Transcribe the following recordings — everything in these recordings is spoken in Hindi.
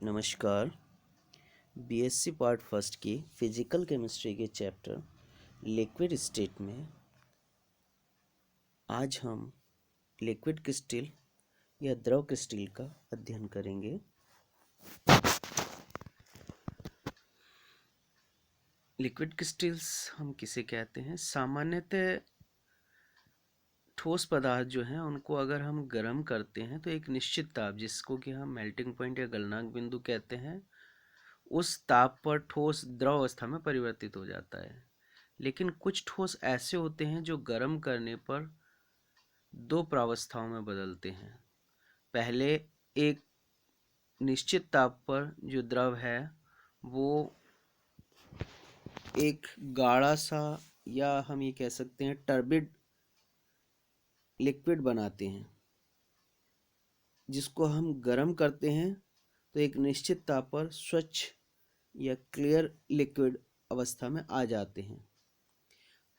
नमस्कार। बीएससी पार्ट फर्स्ट की फिजिकल केमिस्ट्री के चैप्टर लिक्विड स्टेट में आज हम लिक्विड क्रिस्टल या द्रव क्रिस्टल का अध्ययन करेंगे। लिक्विड क्रिस्टल्स हम किसे कहते हैं? सामान्यतः ठोस पदार्थ जो हैं उनको अगर हम गर्म करते हैं तो एक निश्चित ताप, जिसको कि हम मेल्टिंग पॉइंट या गलनांक बिंदु कहते हैं, उस ताप पर ठोस द्रव अवस्था में परिवर्तित हो जाता है। लेकिन कुछ ठोस ऐसे होते हैं जो गर्म करने पर दो प्रावस्थाओं में बदलते हैं। पहले एक निश्चित ताप पर जो द्रव है वो एक गाढ़ा सा, या हम ये कह सकते हैं टर्बिड लिक्विड बनाते हैं, जिसको हम गर्म करते हैं तो एक निश्चित ताप पर स्वच्छ या क्लियर लिक्विड अवस्था में आ जाते हैं।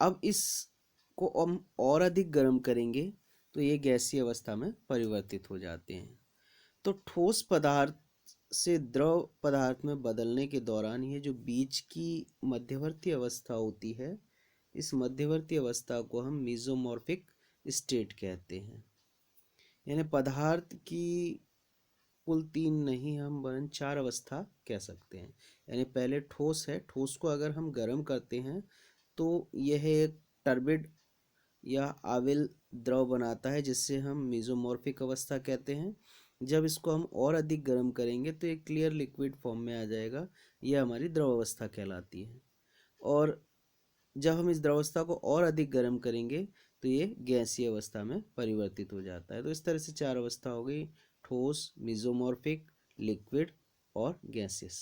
अब इसको हम और अधिक गर्म करेंगे तो ये गैसीय अवस्था में परिवर्तित हो जाते हैं। तो ठोस पदार्थ से द्रव पदार्थ में बदलने के दौरान ये जो बीच की मध्यवर्ती अवस्था होती है, इस मध्यवर्ती अवस्था को हम मीसोमॉर्फिक स्टेट कहते हैं। यानी पदार्थ की कुल 3 नहीं, हम वरन 4 अवस्था कह सकते हैं। यानी पहले ठोस है, ठोस को अगर हम गर्म करते हैं तो यह एक टर्बिड या आविल द्रव बनाता है, जिससे हम मीसोमॉर्फिक अवस्था कहते हैं। जब इसको हम और अधिक गर्म करेंगे तो एक क्लियर लिक्विड फॉर्म में आ जाएगा, यह हमारी द्रव अवस्था कहलाती है। और जब हम इस द्रवावस्था को और अधिक गर्म करेंगे तो ये गैसीय अवस्था में परिवर्तित हो जाता है। तो इस तरह से 4 अवस्था हो गई: ठोस, मीसोमॉर्फिक, लिक्विड और गैसियस।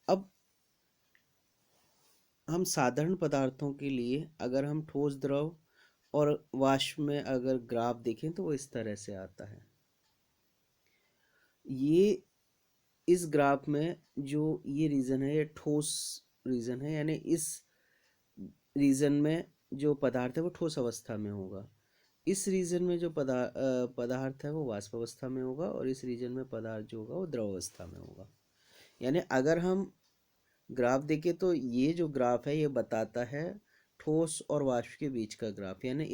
अब हम साधारण पदार्थों के लिए अगर हम ठोस, द्रव और वाष्प में अगर ग्राफ देखें तो वो इस तरह से आता है। ये इस ग्राफ में जो ये रीजन है, ये ठोस रीजन है, यानी इस रीजन में जो पदार्थ है वो ठोस अवस्था में होगा। इस रीजन में जो पदार्थ है वो वाष्प अवस्था में होगा, और इस रीजन में पदार्थ जो होगा वो द्रव अवस्था में होगा। यानी अगर हम ग्राफ देखें तो ये जो ग्राफ है ये बताता है ठोस और वाष्प के बीच का ग्राफ। यानी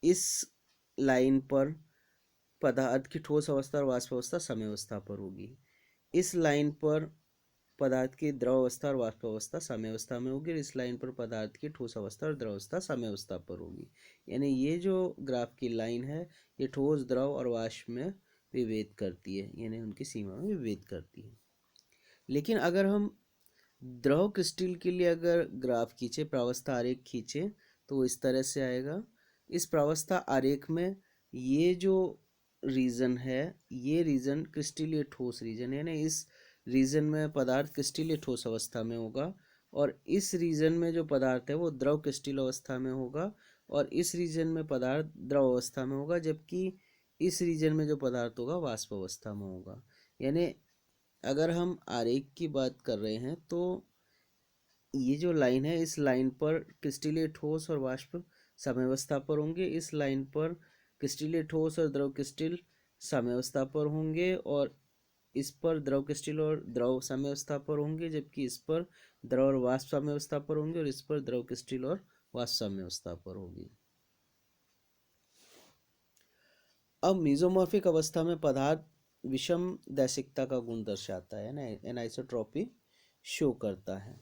इस लाइन पर पदार्थ की ठोस अवस्था और वाष्प अवस्था समय अवस्था पर होगी। इस लाइन पर पदार्थ की द्रव अवस्था और वाष्प अवस्था समय अवस्था में होगी, और इस लाइन पर पदार्थ की ठोस अवस्था और द्रव अवस्था समय अवस्था पर होगी। यानी ये जो ग्राफ की लाइन है ये ठोस, द्रव और वाष्प में विभेद करती है, यानी उनकी सीमा में विभेद करती है। लेकिन अगर हम द्रव क्रिस्टल के लिए अगर ग्राफ खींचे, प्रावस्था आरेख खींचे, तो वो इस तरह से आएगा। इस प्रावस्था आरेख में ये जो रीजन है, ये रीजन क्रिस्टलीय ठोस रीजन है, यानी इस रीजन में पदार्थ क्रिस्टलीय ठोस अवस्था में होगा, और इस रीजन में जो पदार्थ है वो द्रव क्रिस्टल अवस्था में होगा, और इस रीजन में पदार्थ द्रव अवस्था में होगा, जबकि इस रीजन में जो पदार्थ होगा वाष्प अवस्था में होगा। यानी अगर हम आरेख की बात कर रहे हैं तो ये जो लाइन है, इस लाइन पर क्रिस्टलीय ठोस और वाष्प साम्यावस्था पर होंगे, इस लाइन पर क्रिस्टलीय ठोस और द्रव क्रिस्टल साम्यावस्था पर होंगे, और इस पर द्रव क्रिस्टल और द्रव साम्यावस्था पर होंगे, जबकि इस पर द्रव और वाष्प साम्यावस्था पर होंगे, और इस पर द्रव क्रिस्टल और वाष्प साम्यावस्था पर होगी। अब मीसोमॉर्फिक अवस्था में पदार्थ विषम दैशिकता का गुण दर्शाता है ना, एनाइसोट्रॉपी शो करता है।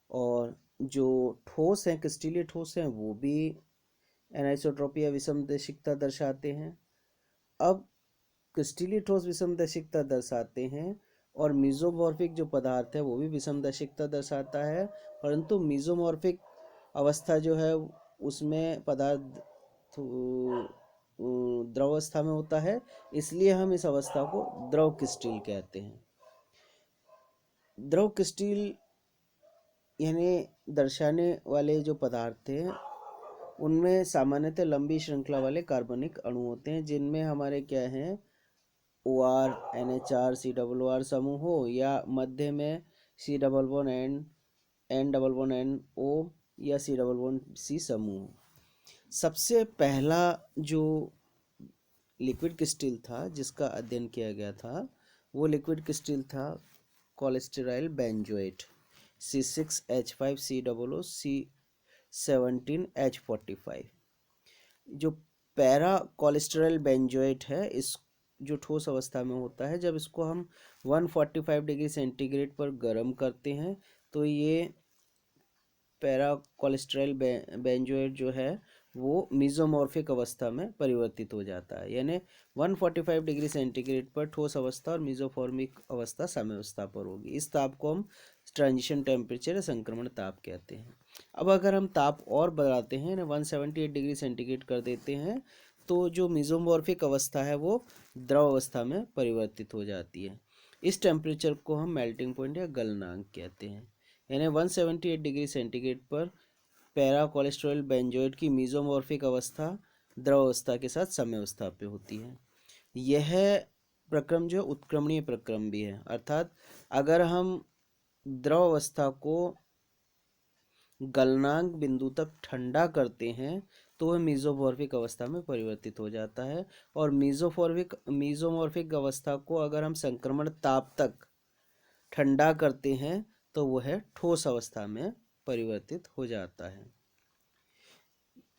और जो ठोस हैं, क्रिस्टलीय ठोस हैं, वो भी एनाइसोट्रॉपी या विषमदैशिकता दर्शाते हैं। अब क्रिस्टलीय ठोस विषमदैशिकता दर्शाते हैं, और मीसोमॉर्फिक जो पदार्थ है वो भी विषमदैशिकता दर्शाता है, परंतु मीसोमॉर्फिक अवस्था जो है उसमें पदार्थ द्रव अवस्था में होता है, इसलिए हम इस अवस्था को द्रव क्रिस्टल कहते हैं। द्रव क्रिस्टल यानी दर्शाने वाले जो पदार्थ हैं उनमें सामान्यतः लंबी श्रृंखला वाले कार्बनिक अणु होते हैं, जिनमें हमारे क्या हैं, OR, NHR, COO समूह हो, या मध्य में C++N, N++NO या C++C समूह। सबसे पहला जो लिक्विड क्रिस्टल था जिसका अध्ययन किया गया था, वो लिक्विड क्रिस्टल था कोलेस्टेराइल बेंजोएट C6H5COO C17H45। जो पैरा कोलेस्टेरॉल बेंजोएट है, इस जो ठोस अवस्था में होता है, जब इसको हम 145 डिग्री सेंटीग्रेड पर गर्म करते हैं तो ये पैरा कोलेस्टेरॉल बेंजोएट जो है वो मीजोमॉर्फिक अवस्था में परिवर्तित हो जाता है। यानी 145 डिग्री सेंटीग्रेड पर ठोस अवस्था और मीजोफॉर्मिक अवस्था साम्यावस्था पर होगी। इस ताप को हम ट्रांजिशन टेम्परेचर या संक्रमण ताप कहते हैं। अब अगर हम ताप और बढ़ाते हैं, 178 डिग्री सेंटीग्रेड कर देते हैं, तो जो मीजोमॉर्फिक अवस्था है वो द्रव अवस्था में परिवर्तित हो जाती है। इस टेम्परेचर को हम मेल्टिंग पॉइंट या गलनांक कहते हैं। यानी 178 डिग्री सेंटीग्रेड पर पैरा कोलेस्टेरॉल बेंजोएट की मीजोमॉर्फिक अवस्था द्रव अवस्था के साथ साम्यावस्था पे होती है। यह प्रक्रम जो उत्क्रमणीय प्रक्रम भी है, अर्थात अगर हम द्रव अवस्था को गलनांक बिंदु तक ठंडा करते हैं तो वह मीजोमॉर्फिक अवस्था में परिवर्तित हो जाता है, और मीजोमॉर्फिक अवस्था को अगर हम संक्रमण ताप तक ठंडा करते हैं तो वह ठोस अवस्था में परिवर्तित हो जाता है।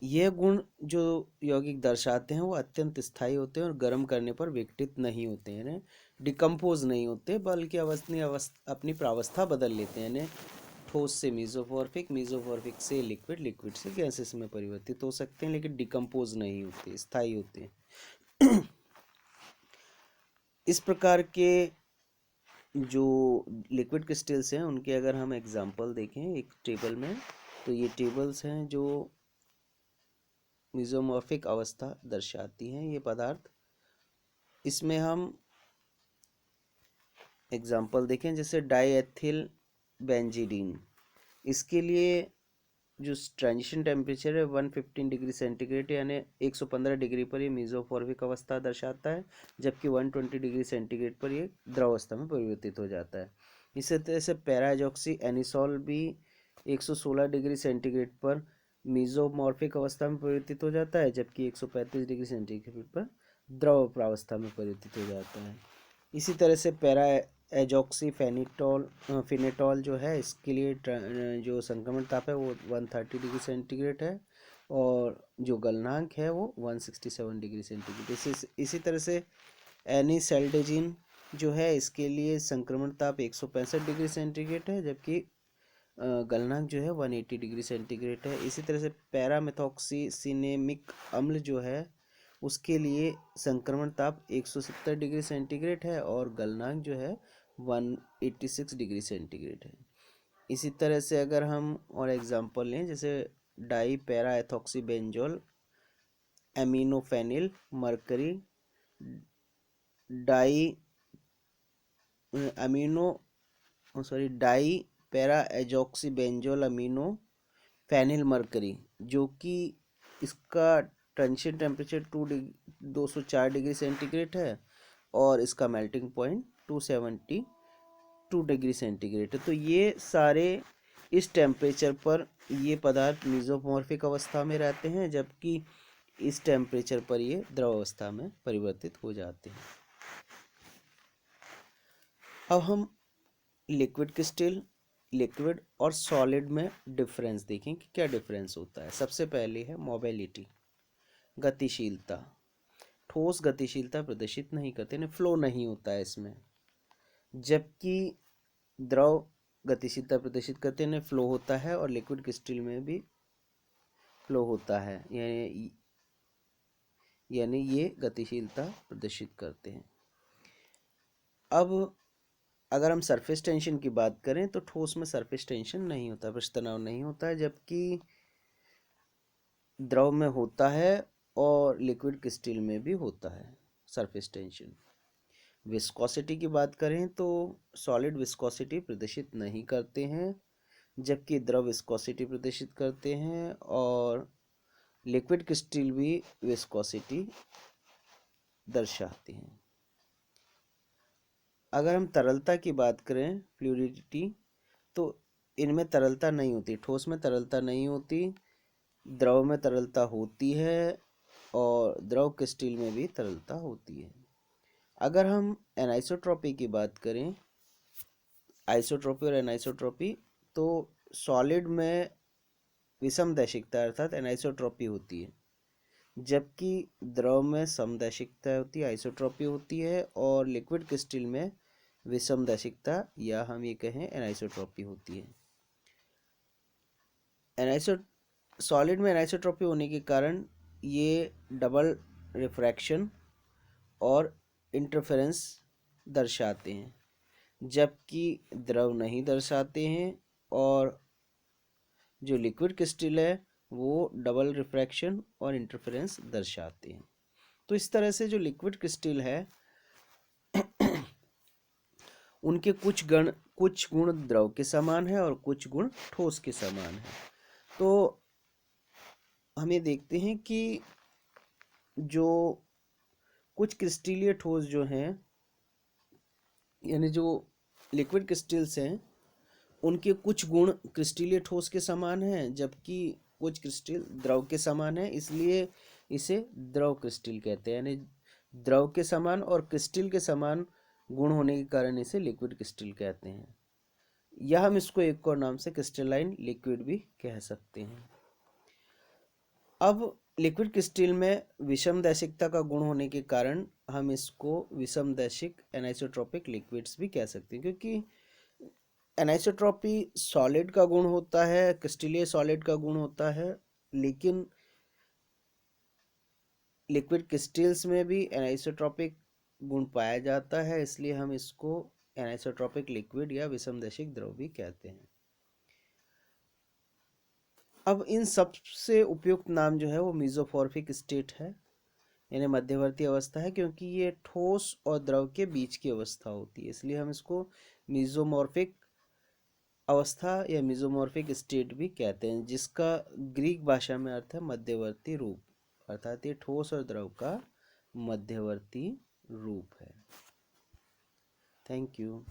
ये गुण जो यौगिक दर्शाते हैं वो अत्यंत स्थायी होते हैं और गर्म करने पर विघटित नहीं होते हैं, डिकम्पोज नहीं होते, बल्कि अपनी प्रावस्था बदल लेते हैं। ठोस से मीजोमॉर्फिक, मीजोमॉर्फिक से लिक्विड, लिक्विड से गैसेस में परिवर्तित हो सकते हैं, लेकिन डिकम्पोज नहीं होते, स्थायी होते हैं। इस प्रकार के जो लिक्विड क्रिस्टल्स हैं उनके अगर हम एग्जांपल देखें एक टेबल में, तो ये टेबल्स हैं जो मीजोमॉर्फिक अवस्था दर्शाती हैं ये पदार्थ। इसमें हम एग्जांपल देखें, जैसे डाईएथिल बेंजीडीन, इसके लिए जो ट्रांजिशन टेम्परेचर है 115 डिग्री सेंटीग्रेड यानी 115 डिग्री पर ये मीजोमॉर्फिक अवस्था दर्शाता है, जबकि 120 डिग्री सेंटीग्रेड पर ये द्रव अवस्था में परिवर्तित हो जाता है। इसी तरह से पैराजॉक्सी एनिसोल भी 116 डिग्री सेंटीग्रेड पर मीजोमॉर्फिक अवस्था में परिवर्तित हो जाता है, जबकि 135 डिग्री सेंटीग्रेड पर द्रव प्रावस्था में परिवर्तित हो जाता है। इसी तरह से पैरा एजॉक्सी फिनेटॉल जो है, इसके लिए जो संक्रमण ताप है वो 130 डिग्री सेंटीग्रेड है, और जो गलनांक है वो 167 डिग्री सेंटीग्रेड। इसी तरह से एनिसेल्डेजिन जो है, इसके लिए संक्रमण ताप 165 डिग्री सेंटीग्रेड है, जबकि गलनांक जो है 180 डिग्री सेंटीग्रेड है। इसी तरह से पैरामेथॉक्सीसिनेमिक अम्ल जो है, उसके लिए संक्रमण ताप 170 डिग्री सेंटीग्रेड है और गलनांक जो है 186 डिग्री सेंटीग्रेड है। इसी तरह से अगर हम और एग्जांपल लें, जैसे di para ethoxybenzol aminophenyl mercury di para azoxybenzol amino phenyl mercury, जो कि इसका ट्रांजिशन टेम्परेचर 204 डिग्री सेंटीग्रेड है और इसका मेल्टिंग पॉइंट 272 डिग्री सेंटीग्रेड है। तो ये सारे इस टेम्परेचर पर ये पदार्थ मीजोमॉर्फिक अवस्था में रहते हैं, जबकि इस टेम्परेचर पर ये द्रव अवस्था में परिवर्तित हो जाते हैं। अब हम लिक्विड क्रिस्टल, लिक्विड और सॉलिड में डिफरेंस देखें कि क्या डिफरेंस होता है। सबसे पहले है मोबिलिटी, गतिशीलता। ठोस गतिशीलता प्रदर्शित नहीं करते, ना फ्लो नहीं होता है इसमें, जबकि द्रव गतिशीलता प्रदर्शित करते हैं, फ्लो होता है, और लिक्विड क्रिस्टल में भी फ्लो होता है, यानी ये गतिशीलता प्रदर्शित करते हैं। अब अगर हम सरफेस टेंशन की बात करें तो ठोस में सरफेस टेंशन नहीं होता, पृष्ठ तनाव नहीं होता है, जबकि द्रव में होता है और लिक्विड क्रिस्टल में भी होता है सरफेस टेंशन। विस्कोसिटी की बात करें तो सॉलिड विस्कोसिटी प्रदर्शित नहीं करते हैं, जबकि द्रव विस्कोसिटी प्रदर्शित करते हैं, और लिक्विड क्रिस्टल भी विस्कोसिटी दर्शाते हैं। अगर हम तरलता की बात करें, फ्लूइडिटी, तो इनमें तरलता नहीं होती, ठोस में तरलता नहीं होती, द्रव में तरलता होती है, और द्रव क्रिस्टल में भी तरलता होती है। अगर हम एनाइसोट्रॉपी की बात करें, आइसोट्रॉपी और एनाइसोट्रॉपी, तो सॉलिड में विषमदैशिकता अर्थात एनाइसोट्रॉपी होती है, जबकि द्रव में समदैशिकता होती है, आइसोट्रॉपी होती है, और लिक्विड क्रिस्टल में विषमदैशिकता या हम ये कहें एनाइसोट्रॉपी होती है। एनाइसो सॉलिड में एनाइसोट्रॉपी होने के कारण ये डबल रिफ्रैक्शन और इंटरफेरेंस दर्शाते हैं, जबकि द्रव नहीं दर्शाते हैं, और जो लिक्विड क्रिस्टल है वो डबल रिफ्रैक्शन और इंटरफेरेंस दर्शाते हैं। तो इस तरह से जो लिक्विड क्रिस्टल है उनके कुछ गुण द्रव के समान है और कुछ गुण ठोस के समान है। तो हमें देखते हैं कि जो कुछ क्रिस्टलीय ठोस जो हैं, यानी जो लिक्विड क्रिस्टल्स हैं, उनके कुछ गुण क्रिस्टलीय ठोस के समान हैं, जबकि कुछ क्रिस्टल द्रव के समान है, इसलिए इसे द्रव क्रिस्टल कहते हैं। यानी द्रव के समान और क्रिस्टल के समान गुण होने के कारण इसे लिक्विड क्रिस्टल कहते हैं, या हम इसको एक और नाम से क्रिस्टलाइन लिक्विड भी कह सकते हैं। अब लिक्विड क्रिस्टल में विषमदैशिकता का गुण होने के कारण हम इसको विषमदैशिक एनाइसोट्रॉपिक लिक्विड्स भी कह सकते हैं, क्योंकि एनाइसोट्रॉपी सॉलिड का गुण होता है, क्रिस्टलीय सॉलिड का गुण होता है, लेकिन लिक्विड क्रिस्टल्स में भी एनाइसोट्रॉपिक गुण पाया जाता है, इसलिए हम इसको एनाइसोट्रॉपिक लिक्विड या विषमदैशिक द्रव भी कहते हैं। अब इन सबसे उपयुक्त नाम जो है वो मीजोमॉर्फिक स्टेट है, यानी मध्यवर्ती अवस्था है, क्योंकि ये ठोस और द्रव के बीच की अवस्था होती है, इसलिए हम इसको मीजोमॉर्फिक अवस्था या मीजोमॉर्फिक स्टेट भी कहते हैं, जिसका ग्रीक भाषा में अर्थ है मध्यवर्ती रूप, अर्थात ये ठोस और द्रव का मध्यवर्ती रूप है। Thank you.